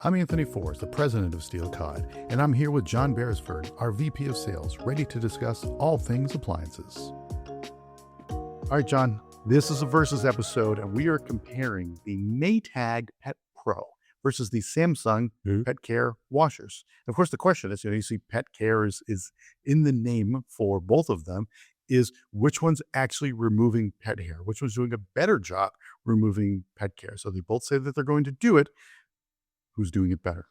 I'm Anthony Forrest, the president of Steel Cod, and I'm here with John Beresford, our VP of Sales, ready to discuss all things appliances. All right, John, this is a versus episode, and we are comparing the Maytag Pet Pro versus the Samsung Pet Care washers. Of course, the question is, you see Pet Care is in the name for both of them, is which one's actually removing pet hair, which one's doing a better job removing pet care. So they both say that they're going to do it. Who's doing it better?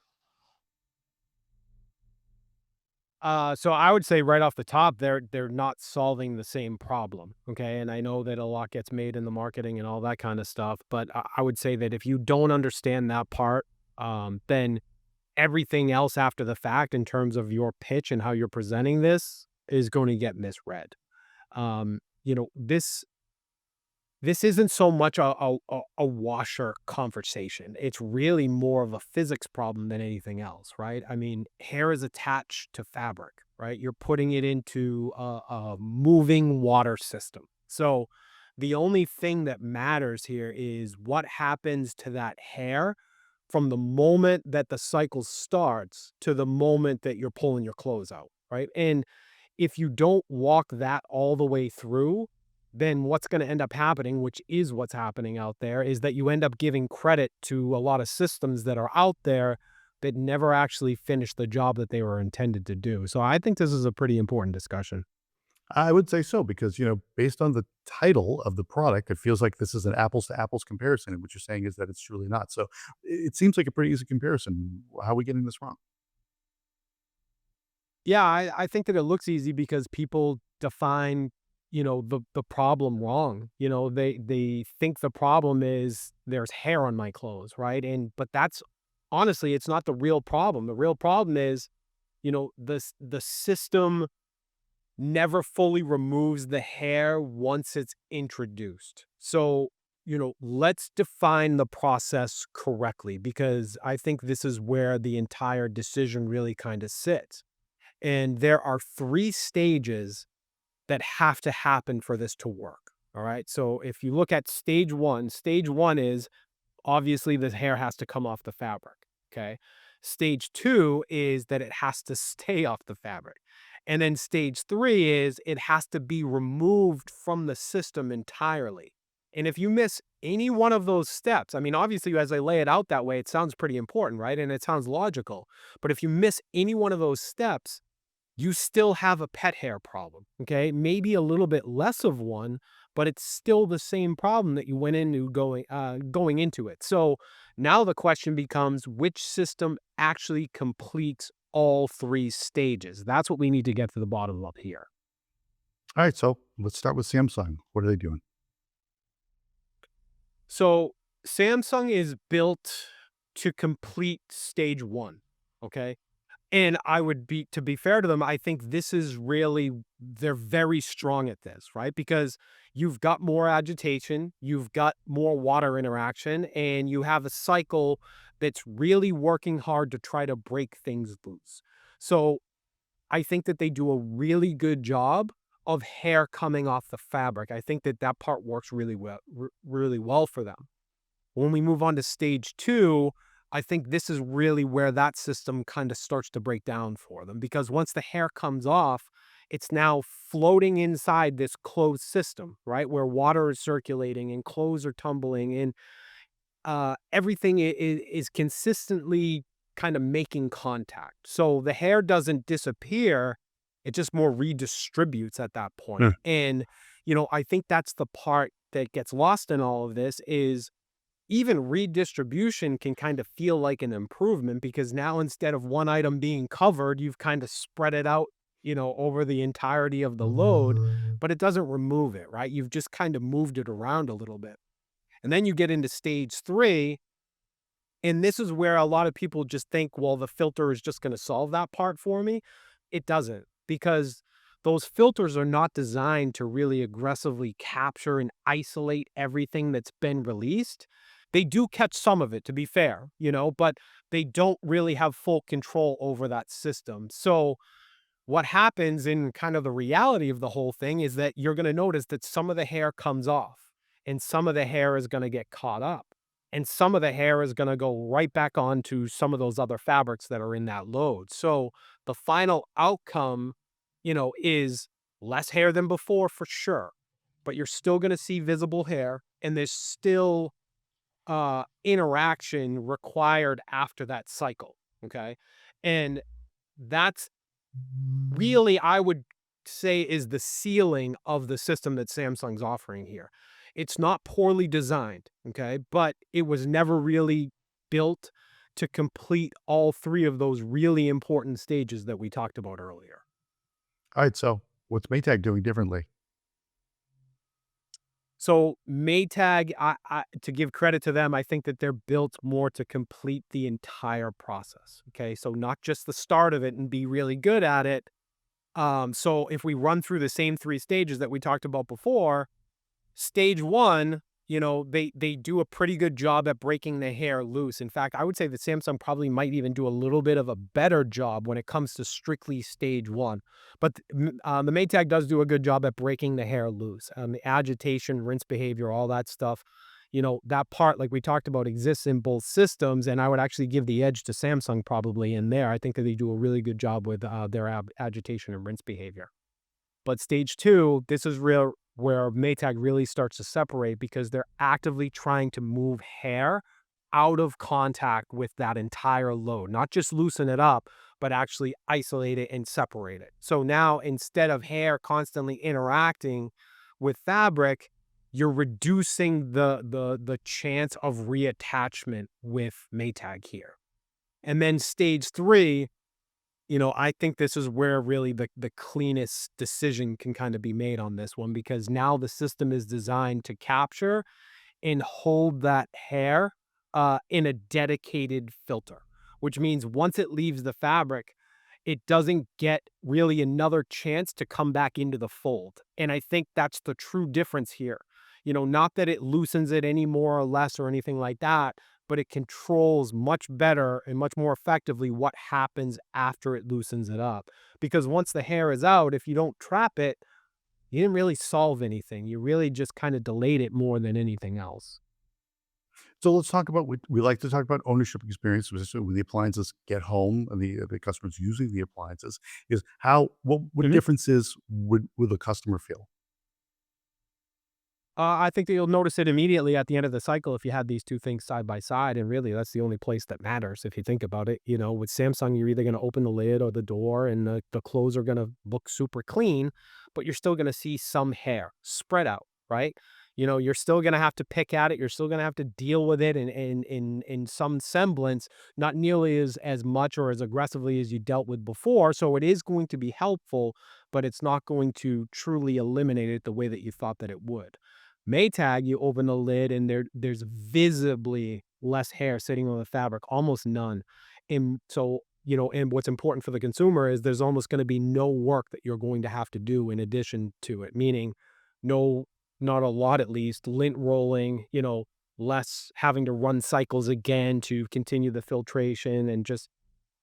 So I would say right off the top, they're not solving the same problem. Okay. And I know that a lot gets made in the marketing and all that kind of stuff, but I would say that if you don't understand that part, then everything else after the fact in terms of your pitch and how you're presenting this is going to get misread. Um, you know, this isn't so much a washer conversation. It's really more of a physics problem than anything else, right? I mean, hair is attached to fabric, right? You're putting it into a moving water system. So the only thing that matters here is what happens to that hair from the moment that the cycle starts to the moment that you're pulling your clothes out, right? And if you don't walk that all the way through, then what's going to end up happening, which is what's happening out there, is that you end up giving credit to a lot of systems that are out there that never actually finish the job that they were intended to do. So I think this is a pretty important discussion. I would say so because, based on the title of the product, it feels like this is an apples to apples comparison. And what you're saying is that it's truly not. So it seems like a pretty easy comparison. How are we getting this wrong? Yeah, I think that it looks easy because people define, the problem wrong. They think the problem is there's hair on my clothes, right? But that's honestly, it's not the real problem. The real problem is, the system never fully removes the hair once it's introduced. So, let's define the process correctly because I think this is where the entire decision really kind of sits. And there are 3 stages that have to happen for this to work, all right? So if you look at stage 1 is obviously the hair has to come off the fabric, okay? Stage 2 is that it has to stay off the fabric. And then stage 3 is it has to be removed from the system entirely. And if you miss any one of those steps, I mean, obviously, as I lay it out that way, it sounds pretty important, right? And it sounds logical. But if you miss any one of those steps, you still have a pet hair problem, okay? Maybe a little bit less of one, but it's still the same problem that you went into going into it. So now the question becomes which system actually completes all 3 stages? That's what we need to get to the bottom of here. All right. So let's start with Samsung. What are they doing? So Samsung is built to complete stage 1, okay? And I would be to be fair to them, I think this is really they're very strong at this, right? Because you've got more agitation, you've got more water interaction, and you have a cycle that's really working hard to try to break things loose. So I think that they do a really good job of hair coming off the fabric. I think that that part works really well, really well for them. When we move on to stage 2, I think this is really where that system kind of starts to break down for them because once the hair comes off, it's now floating inside this closed system, right? Where water is circulating and clothes are tumbling and everything is consistently kind of making contact. So the hair doesn't disappear, it just more redistributes at that point. And, I think that's the part that gets lost in all of this is even redistribution can kind of feel like an improvement because now instead of one item being covered, you've kind of spread it out, over the entirety of the load, but it doesn't remove it, right? You've just kind of moved it around a little bit. And then you get into stage 3, and this is where a lot of people just think, well, the filter is just going to solve that part for me. It doesn't because those filters are not designed to really aggressively capture and isolate everything that's been released. They do catch some of it, to be fair, but they don't really have full control over that system. So what happens in kind of the reality of the whole thing is that you're going to notice that some of the hair comes off and some of the hair is going to get caught up. and some of the hair is going to go right back onto some of those other fabrics that are in that load. So the final outcome, is less hair than before for sure, but you're still going to see visible hair, and there's still interaction required after that cycle. Okay. And that's really, I would say, is the ceiling of the system that Samsung's offering here. It's not poorly designed, okay, but it was never really built to complete all three of those really important stages that we talked about earlier. All right, so what's Maytag doing differently? So Maytag, to give credit to them, I think that they're built more to complete the entire process. Okay, so not just the start of it and be really good at it. So if we run through the same three stages that we talked about before, stage one, they do a pretty good job at breaking the hair loose. In fact, I would say that Samsung probably might even do a little bit of a better job when it comes to strictly stage one. But the Maytag does do a good job at breaking the hair loose. The agitation, rinse behavior, all that stuff. That part, like we talked about, exists in both systems, and I would actually give the edge to Samsung probably in there. I think that they do a really good job with their agitation and rinse behavior. But stage two, this is real where Maytag really starts to separate because they're actively trying to move hair out of contact with that entire load, not just loosen it up, but actually isolate it and separate it. So now instead of hair constantly interacting with fabric, you're reducing the chance of reattachment with Maytag here. And then stage three, I think this is where really the cleanest decision can kind of be made on this one, because now the system is designed to capture and hold that hair in a dedicated filter, which means once it leaves the fabric, it doesn't get really another chance to come back into the fold. And I think that's the true difference here. Not that it loosens it any more or less or anything like that, but it controls much better and much more effectively what happens after it loosens it up. Because once the hair is out, if you don't trap it, you didn't really solve anything. You really just kind of delayed it more than anything else. So let's talk about we like to talk about ownership experience, especially when the appliances get home and the customers using the appliances. Is how what differences would the customer feel? I think that you'll notice it immediately at the end of the cycle if you had these two things side by side, and really, that's the only place that matters if you think about it. With Samsung, you're either gonna open the lid or the door, and the clothes are gonna look super clean, but you're still gonna see some hair spread out, right? You're still gonna have to pick at it, you're still gonna have to deal with it in some semblance, not nearly as much or as aggressively as you dealt with before, so it is going to be helpful, but it's not going to truly eliminate it the way that you thought that it would. Maytag, you open the lid and there's visibly less hair sitting on the fabric, almost none. And so, and what's important for the consumer is there's almost going to be no work that you're going to have to do in addition to it, meaning no, not a lot at least, lint rolling, less having to run cycles again to continue the filtration, and just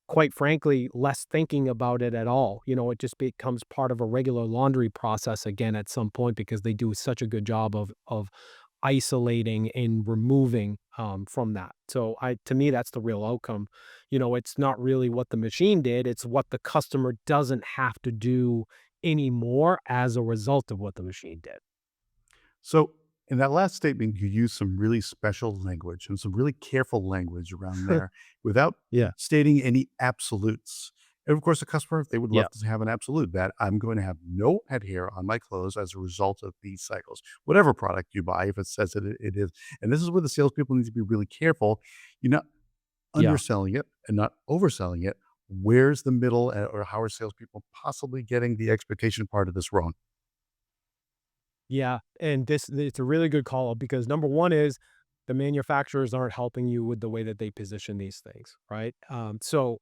quite frankly, less thinking about it at all. It just becomes part of a regular laundry process again at some point because they do such a good job of isolating and removing from that. So to me, that's the real outcome. It's not really what the machine did; it's what the customer doesn't have to do anymore as a result of what the machine did. So in that last statement, you use some really special language and some really careful language around there without Yeah. stating any absolutes. And of course, the customer, they would Yeah. love to have an absolute that I'm going to have no head hair on my clothes as a result of these cycles. Whatever product you buy, if it says it is. And this is where the salespeople need to be really careful. You're not Yeah. underselling it and not overselling it. Where's the middle, or how are salespeople possibly getting the expectation part of this wrong? Yeah, and it's a really good call out because number one is the manufacturers aren't helping you with the way that they position these things, right? So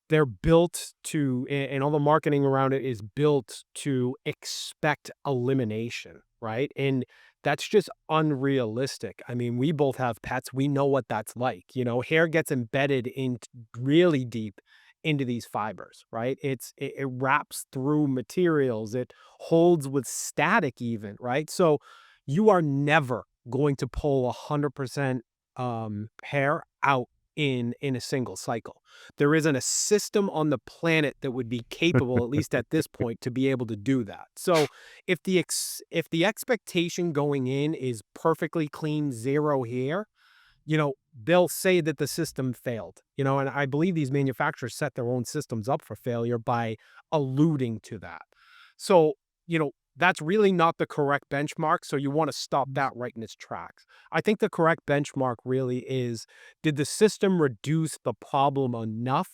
they're built to, and all the marketing around it is built to expect elimination, right? And that's just unrealistic. I mean, we both have pets. We know what that's like. Hair gets embedded in really deep into these fibers, right? It wraps through materials. It holds with static even, right? So you are never going to pull 100% hair out in a single cycle. There isn't a system on the planet that would be capable, at least at this point, to be able to do that. So if the expectation going in is perfectly clean, zero hair, they'll say that the system failed, and I believe these manufacturers set their own systems up for failure by alluding to that. So, that's really not the correct benchmark. So you want to stop that right in its tracks. I think the correct benchmark really is, did the system reduce the problem enough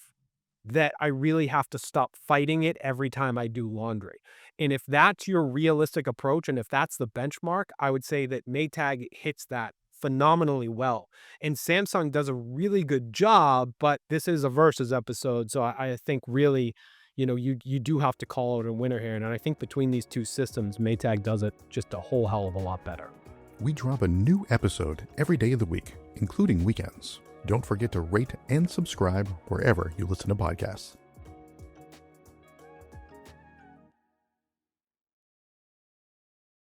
that I really have to stop fighting it every time I do laundry? And if that's your realistic approach, and if that's the benchmark, I would say that Maytag hits that phenomenally well. And Samsung does a really good job, but this is a versus episode. So I think really, you do have to call out a winner here. And I think between these two systems, Maytag does it just a whole hell of a lot better. We drop a new episode every day of the week, including weekends. Don't forget to rate and subscribe wherever you listen to podcasts.